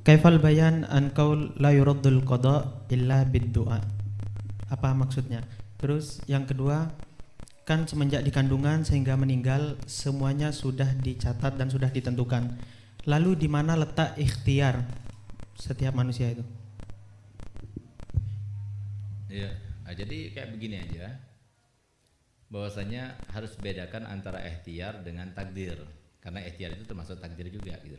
Kaifal bayan an qaul la yuraddul qada illa bid-du'a. Apa maksudnya? Terus yang kedua, kan semenjak di kandungan sehingga meninggal semuanya sudah dicatat dan sudah ditentukan. Lalu di mana letak ikhtiar setiap manusia itu? Ya, jadi kayak begini aja. Bahwasanya harus bedakan antara ikhtiar dengan takdir. Karena ikhtiar itu termasuk takdir juga gitu.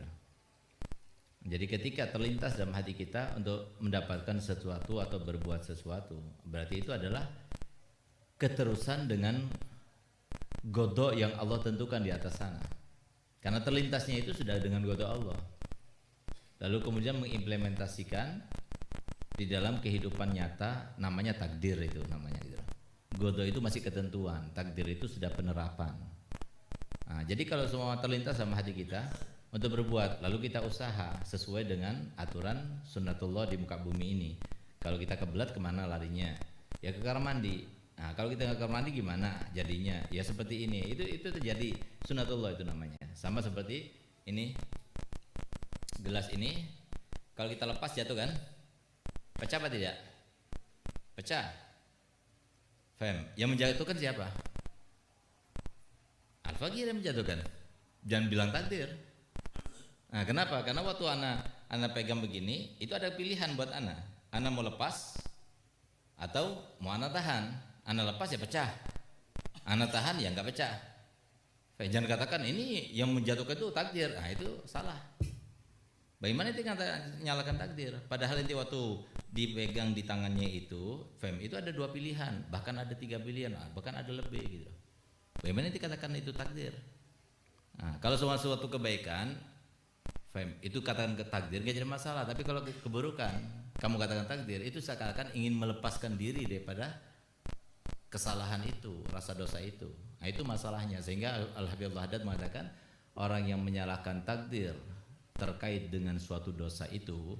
Jadi ketika terlintas dalam hati kita untuk mendapatkan sesuatu atau berbuat sesuatu, berarti itu adalah keterusan dengan godok yang Allah tentukan di atas sana. Karena terlintasnya itu sudah dengan godok Allah. Lalu kemudian mengimplementasikan di dalam kehidupan nyata, namanya takdir itu namanya gitu. Godok itu masih ketentuan, takdir itu sudah penerapan. Nah, jadi kalau semua terlintas sama hati kita untuk berbuat, lalu kita usaha sesuai dengan aturan sunnatullah di muka bumi ini. Kalau kita kebelat kemana larinya? Ya ke kamar mandi. Nah, kalau kita nggak ke kamar mandi gimana jadinya? Ya seperti ini. Itu terjadi sunnatullah itu namanya. Sama seperti ini gelas ini. Kalau kita lepas jatuh kan? Pecah apa tidak? Pecah. Faham? Yang menjatuhkan siapa? Al-Fakir yang menjatuhkan. Jangan bilang takdir. Nah, kenapa? Karena waktu anak pegang begini, itu ada pilihan buat anak. Anak mau lepas atau mau anak tahan. Anak lepas ya pecah. Anak tahan ya nggak pecah. Jangan katakan ini yang menjatuhkan itu takdir. Nah, itu salah. Bagaimana itu nyalakan takdir? Padahal nanti waktu dipegang di tangannya itu, itu ada 2 pilihan, bahkan ada 3 pilihan, bahkan ada lebih gitu. Bagaimana dikatakan itu takdir? Nah, kalau suatu kebaikan, itu katakan ke takdir gak jadi masalah. Tapi kalau keburukan, kamu katakan takdir, itu seakan-akan ingin melepaskan diri daripada kesalahan itu, rasa dosa itu. Nah, itu masalahnya. Sehingga Al-Habib Al-Haddad mengatakan orang yang menyalahkan takdir terkait dengan suatu dosa itu,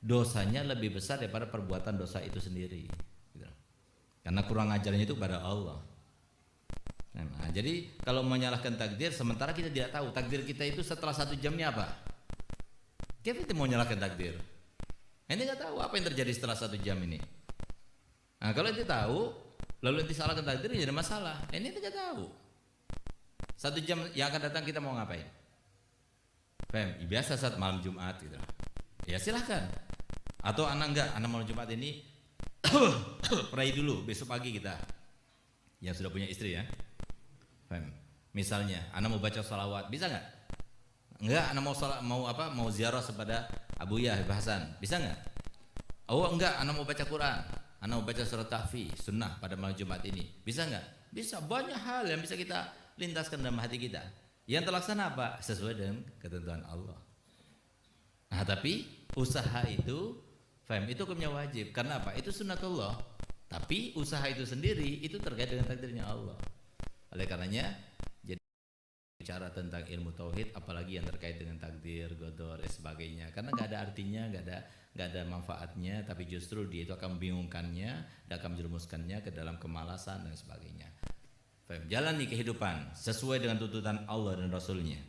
dosanya lebih besar daripada perbuatan dosa itu sendiri gitu. Karena kurang ajarnya itu pada Allah. Nah, jadi kalau menyalahkan takdir sementara kita tidak tahu takdir kita itu setelah 1 jamnya apa, kita mau menyalahkan takdir, ini nggak tahu apa yang terjadi setelah 1 jam ini. Nah, kalau dia tahu lalu disalahkan takdir jadi masalah. Ini tidak tahu 1 jam yang akan datang kita mau ngapain. Biasa saat malam Jumat gitu. Ya silahkan. Atau anak enggak, anak malam Jumat ini pray dulu, besok pagi kita. Yang sudah punya istri ya. Misalnya, anak mau baca salawat, bisa enggak? Enggak, anak mau ziarah kepada Abuya Habib Hasan, bisa enggak? Oh enggak, anak mau baca Quran, anak mau baca surat Tahfi, sunnah pada malam Jumat ini, bisa enggak? Bisa, banyak hal yang bisa kita lintaskan dalam hati kita. Yang terlaksana apa? Sesuai dengan ketentuan Allah. Nah, tapi usaha itu, itu hukumnya wajib. Karena apa? Itu sunnatullah. Tapi usaha itu sendiri itu terkait dengan takdirnya Allah. Oleh karenanya, jadi bicara tentang ilmu tauhid, apalagi yang terkait dengan takdir, qadar, dan sebagainya. Karena nggak ada artinya, nggak ada manfaatnya, tapi justru dia itu akan membingungkannya dan akan menjerumuskannya ke dalam kemalasan dan sebagainya. Jalani kehidupan sesuai dengan tuntutan Allah dan Rasulnya,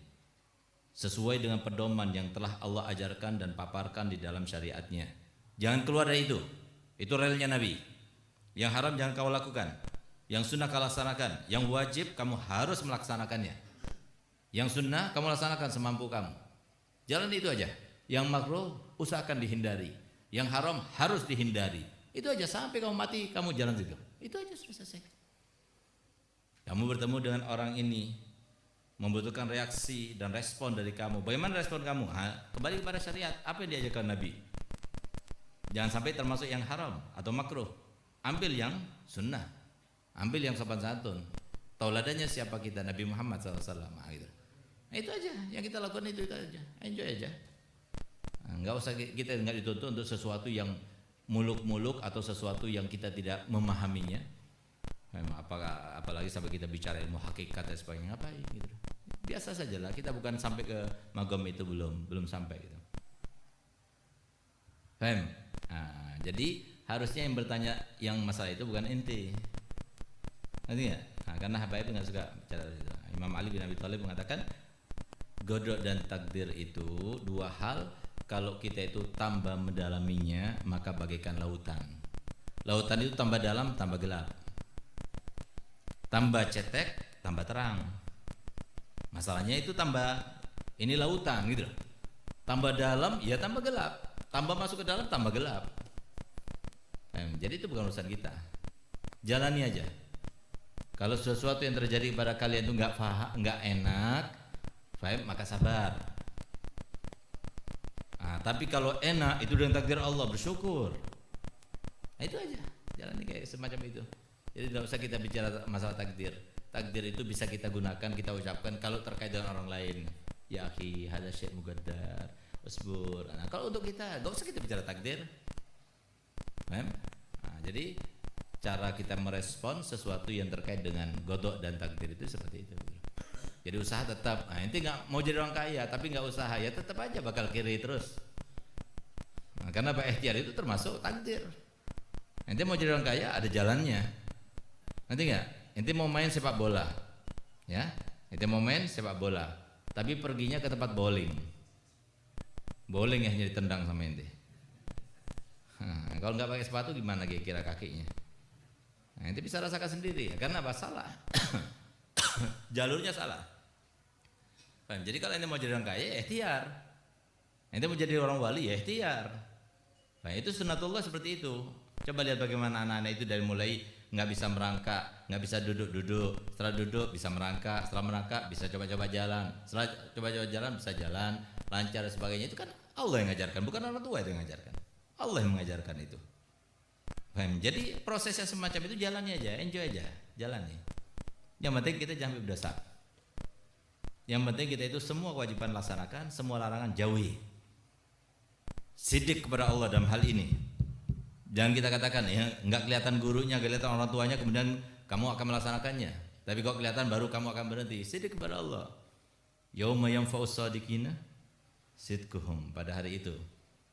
sesuai dengan pedoman yang telah Allah ajarkan dan paparkan di dalam syariatnya. Jangan keluar dari itu relnya Nabi. Yang haram jangan kau lakukan, yang sunnah kau laksanakan, yang wajib kamu harus melaksanakannya, yang sunnah kamu laksanakan semampu kamu. Jalani itu aja. Yang makruh usahakan dihindari, yang haram harus dihindari. Itu aja sampai kamu mati kamu jalan juga. Itu aja sudah selesai. Kamu bertemu dengan orang ini membutuhkan reaksi dan respon dari kamu. Bagaimana respon kamu? Kembali kepada syariat. Apa yang diajarkan Nabi? Jangan sampai termasuk yang haram atau makruh. Ambil yang sunnah, ambil yang sopan santun. Tauladannya siapa kita? Nabi Muhammad SAW. Gitu. Nah, itu aja yang kita lakukan, itu aja. Enjoy aja. Nggak usah kita nggak dituntut untuk sesuatu yang muluk-muluk atau sesuatu yang kita tidak memahaminya. Apalagi sampai kita bicara ilmu hakikat dan sebagainya, ngapain gitu. Biasa sajalah, kita bukan sampai ke magam itu, belum sampai gitu. Nah, jadi harusnya yang bertanya yang masalah itu bukan ente. Nanti ya? Nah, karena Habaib nggak suka bicara itu. Imam Ali bin Abi Thalib mengatakan godok dan takdir itu 2 hal kalau kita itu tambah mendalaminya, maka bagaikan lautan. Lautan itu tambah dalam, tambah gelap. Tambah cetek, tambah terang. Masalahnya itu tambah, ini lautan gitu loh. Tambah dalam, ya tambah gelap. Tambah masuk ke dalam, tambah gelap. Jadi itu bukan urusan kita. Jalani aja. Kalau sesuatu yang terjadi pada kalian itu nggak enak, maka sabar. Nah, tapi kalau enak itu dengan takdir Allah, bersyukur. Nah, itu aja. Jalani kayak semacam itu. Jadi tidak usah kita bicara masalah takdir. Takdir itu bisa kita gunakan, kita ucapkan kalau terkait dengan orang lain. Ya akhi, hada syai' muqaddar, usbur. Nah, kalau untuk kita, enggak usah kita bicara takdir. Nah, jadi cara kita merespon sesuatu yang terkait dengan godok dan takdir itu seperti itu. Jadi usaha tetap. Nah, inti nggak mau jadi orang kaya, tapi nggak usaha, ya tetap aja bakal kiri terus. Nah, karena ikhtiar itu termasuk takdir. Nanti mau jadi orang kaya ada jalannya. Nanti nggak? Nanti mau main sepak bola, ya? Nanti mau main sepak bola, tapi perginya ke tempat bowling. Bowling ya jadi tendang sama ente. Nah, kalau nggak pakai sepatu gimana kira kakinya? Nah, ente bisa rasakan sendiri. Karena apa? Salah. Jalurnya salah. Jadi kalau ente mau jadi orang kaya, ikhtiar. Ente mau jadi orang wali, ya ikhtiar. Nah, itu sunnatullah seperti itu. Coba lihat bagaimana anak-anak itu dari mulai nggak bisa merangkak, nggak bisa duduk-duduk, setelah duduk bisa merangkak, setelah merangkak bisa coba-coba jalan, setelah coba-coba jalan bisa jalan, lancar dan sebagainya. Itu kan Allah yang mengajarkan, bukan orang tua itu yang mengajarkan. Allah yang mengajarkan itu. Jadi prosesnya semacam itu jalani aja, enjoy aja, jalani. Yang penting kita jangan berdosa. Yang penting kita itu semua kewajiban laksanakan, semua larangan jauhi. Sidik kepada Allah dalam hal ini. Jangan kita katakan ya nggak kelihatan gurunya, nggak kelihatan orang tuanya, kemudian kamu akan melaksanakannya. Tapi kalau kelihatan baru kamu akan berhenti. Sidik kepada Allah. Yauma yanfa'us shadiqina sidquhum. Pada hari itu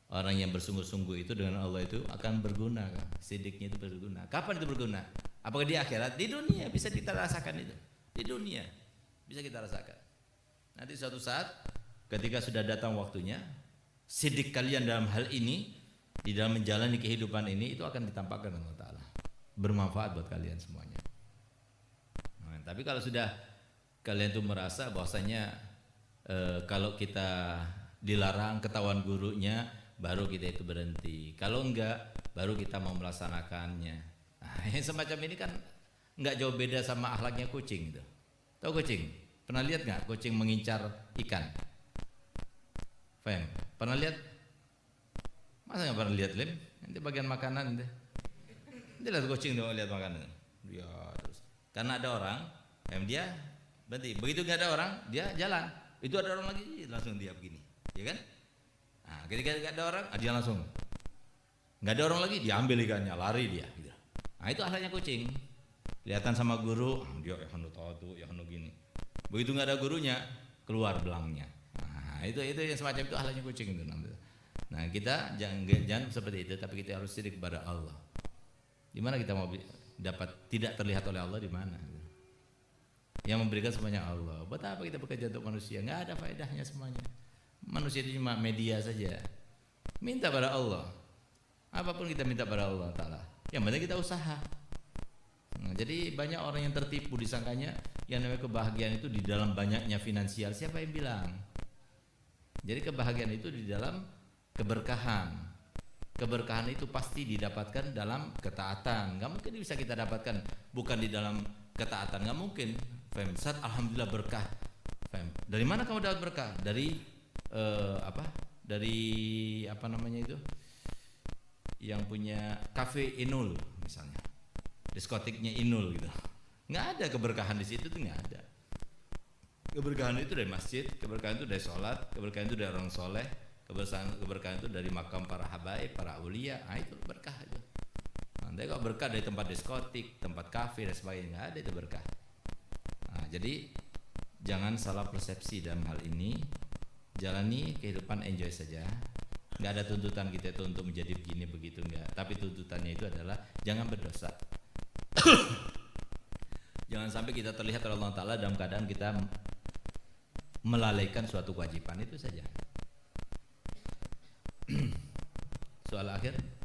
orang yang bersungguh-sungguh itu dengan Allah itu akan berguna. Sidiknya itu berguna. Kapan itu berguna? Apakah di akhirat? Di dunia bisa kita rasakan itu. Di dunia bisa kita rasakan. Nanti suatu saat ketika sudah datang waktunya, sidik kalian dalam hal ini, di dalam menjalani kehidupan ini itu akan ditampakkan Allah Ta'ala. Bermanfaat buat kalian semuanya. Nah, tapi kalau sudah kalian tuh merasa bahwasanya kalau kita dilarang ketahuan gurunya, baru kita itu berhenti. Kalau enggak, baru kita mau melaksanakannya. Nah, yang semacam ini kan enggak jauh beda sama akhlaknya kucing itu. Tahu kucing? Pernah lihat nggak kucing mengincar ikan? Faham? Pernah lihat? Masa nggak pernah lihat Lim? Nanti bagian makanan deh. Nanti lihat kucing dong lihat makanan. Ya terus. Karena ada orang, dia berarti begitu nggak ada orang, dia jalan. Itu ada orang lagi, langsung dia begini, ya kan? Nah, ketika nggak ada orang, dia langsung. Nggak ada orang lagi, dia ambil ikannya, lari dia. Gitu. Nah itu asalnya kucing. Kelihatan sama guru, dia hendak tahu tuh, ya hendak gini. Begitu nggak ada gurunya, keluar belangnya. Nah itu yang semacam itu asalnya kucing itu namanya. Nah kita jangan seperti itu, tapi kita harus sidik kepada Allah. Di mana kita mau dapat tidak terlihat oleh Allah, di mana? Yang memberikan semuanya Allah. Buat apa kita bekerja untuk manusia? Nggak ada faedahnya semuanya. Manusia itu cuma media saja. Minta pada Allah. Apapun kita minta pada Allah Ta'ala. Yang penting kita usaha. Nah, jadi banyak orang yang tertipu disangkanya yang namanya kebahagiaan itu di dalam banyaknya finansial. Siapa yang bilang? Jadi kebahagiaan itu di dalam keberkahan. Keberkahan itu pasti didapatkan dalam ketaatan. Gak mungkin bisa kita dapatkan bukan di dalam ketaatan, gak mungkin. Saat alhamdulillah berkah. Dari mana kamu dapat berkah? Dari Dari apa namanya itu? Yang punya kafe Inul misalnya. Diskotiknya Inul gitu. Nggak ada keberkahan di situ tuh, nggak ada. Keberkahan itu dari masjid, keberkahan itu dari sholat, keberkahan itu dari orang soleh. Keberkahan itu dari makam para habaib, para aulia. Nah itu berkah itu. Nanti kalau berkah dari tempat diskotik, tempat kafe dan sebagainya, nggak ada itu berkah. Nah, jadi jangan salah persepsi dalam hal ini. Jalani kehidupan, enjoy saja. Nggak ada tuntutan kita itu untuk menjadi begini begitu, nggak. Tapi tuntutannya itu adalah jangan berdosa. Jangan sampai kita terlihat oleh Allah Ta'ala dalam keadaan kita melalaikan suatu kewajiban, itu saja. Soal akhir.